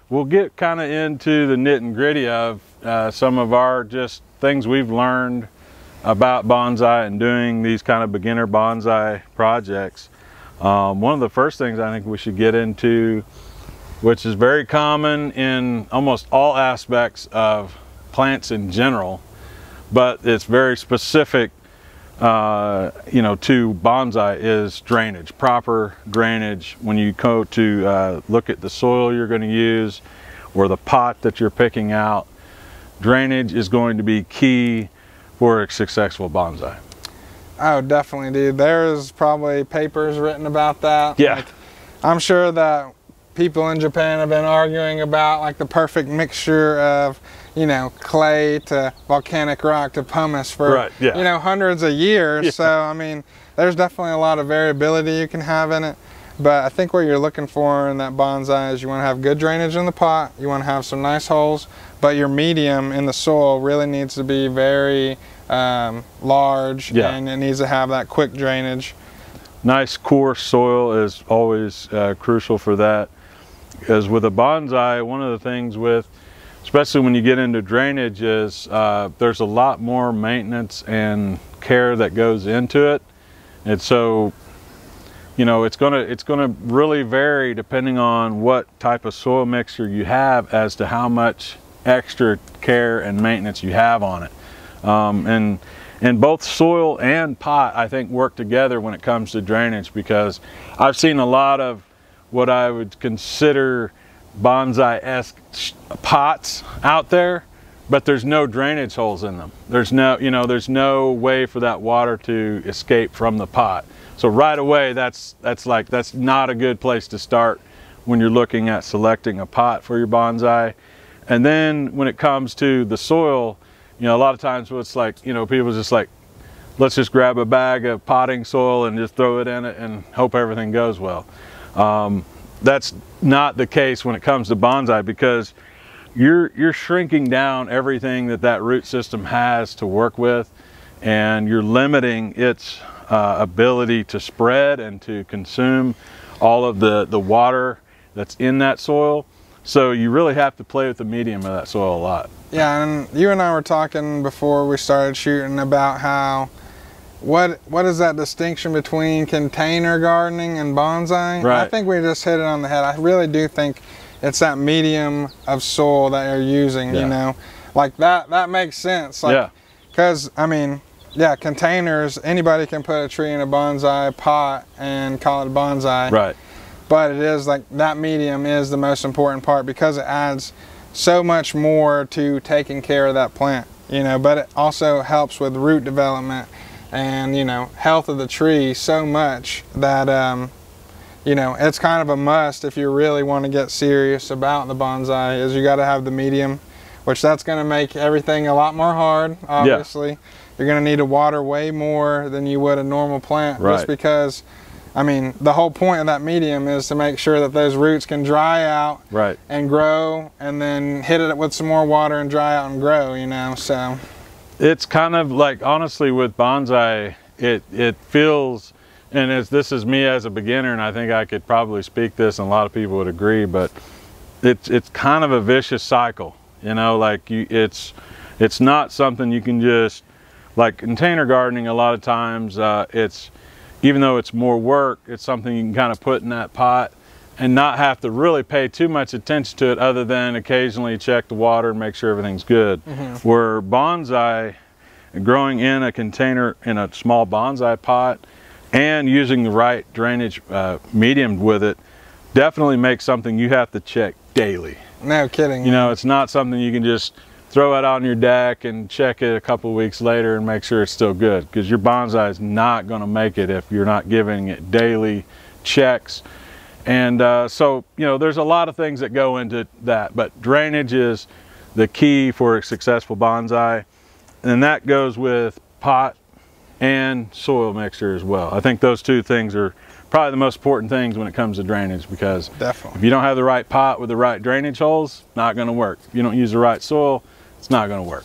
we'll get kind of into the nit and gritty of some of our just things we've learned about bonsai and doing these kind of beginner bonsai projects. One of the first things I think we should get into, which is very common in almost all aspects of plants in general, but it's very specific you know, to bonsai, is drainage. Proper drainage when you go to look at the soil you're going to use or the pot that you're picking out. Drainage is going to be key for a successful bonsai. Oh, definitely, dude. There's probably papers written about that. Yeah. Like, I'm sure that people in Japan have been arguing about like the perfect mixture of, you know, clay to volcanic rock to pumice for, you know, hundreds of years. Yeah. So, I mean, there's definitely a lot of variability you can have in it. But I think what you're looking for in that bonsai is you want to have good drainage in the pot, you want to have some nice holes, but your medium in the soil really needs to be very large, and it needs to have that quick drainage. Nice coarse soil is always crucial for that. Because with a bonsai, one of the things with, especially when you get into drainage, is there's a lot more maintenance and care that goes into it. And so, you know, it's gonna really vary depending on what type of soil mixture you have as to how much extra care and maintenance you have on it. And both soil and pot, I think, work together when it comes to drainage, because I've seen a lot of what I would consider bonsai-esque pots out there, but there's no drainage holes in them. There's no, you know, there's no way for that water to escape from the pot. So right away, that's not a good place to start when you're looking at selecting a pot for your bonsai. And then when it comes to the soil, you know, a lot of times it's like, you know, people just like, let's just grab a bag of potting soil and just throw it in it and hope everything goes well. That's not the case when it comes to bonsai, because you're shrinking down everything that root system has to work with, and you're limiting its ability to spread and to consume all of the water that's in that soil. So you really have to play with the medium of that soil a lot. Yeah, and you and I were talking before we started shooting about how what is that distinction between container gardening and bonsai? Right. I think we just hit it on the head. I really do think it's that medium of soil that you're using, you know, like that makes sense. Like, because I mean, yeah, containers, anybody can put a tree in a bonsai pot and call it a bonsai. Right. But it is like that medium is the most important part, because it adds so much more to taking care of that plant, you know, but it also helps with root development and, you know, health of the tree so much that, you know, it's kind of a must if you really want to get serious about the bonsai, is you got to have the medium, which that's going to make everything a lot more hard, obviously. You're going to need to water way more than you would a normal plant, just because, I mean, the whole point of that medium is to make sure that those roots can dry out and grow, and then hit it with some more water and dry out and grow, you know, so. It's kind of like, honestly, with bonsai, it feels, and this is me as a beginner, and I think I could probably speak this and a lot of people would agree, but it's kind of a vicious cycle, you know, like it's not something you can just, like container gardening, a lot of times even though it's more work, it's something you can kind of put in that pot and not have to really pay too much attention to it, other than occasionally check the water and make sure everything's good. Where bonsai, growing in a container, in a small bonsai pot, and using the right drainage medium with it, definitely makes something you have to check daily. No kidding. You know, it's not something you can just throw it on your deck and check it a couple of weeks later and make sure it's still good, because your bonsai is not going to make it if you're not giving it daily checks. And so, you know, there's a lot of things that go into that, but drainage is the key for a successful bonsai, and that goes with pot and soil mixture as well. I think those two things are probably the most important things when it comes to drainage, because if you don't have the right pot with the right drainage holes, not going to work. If you don't use the right soil, it's not going to work.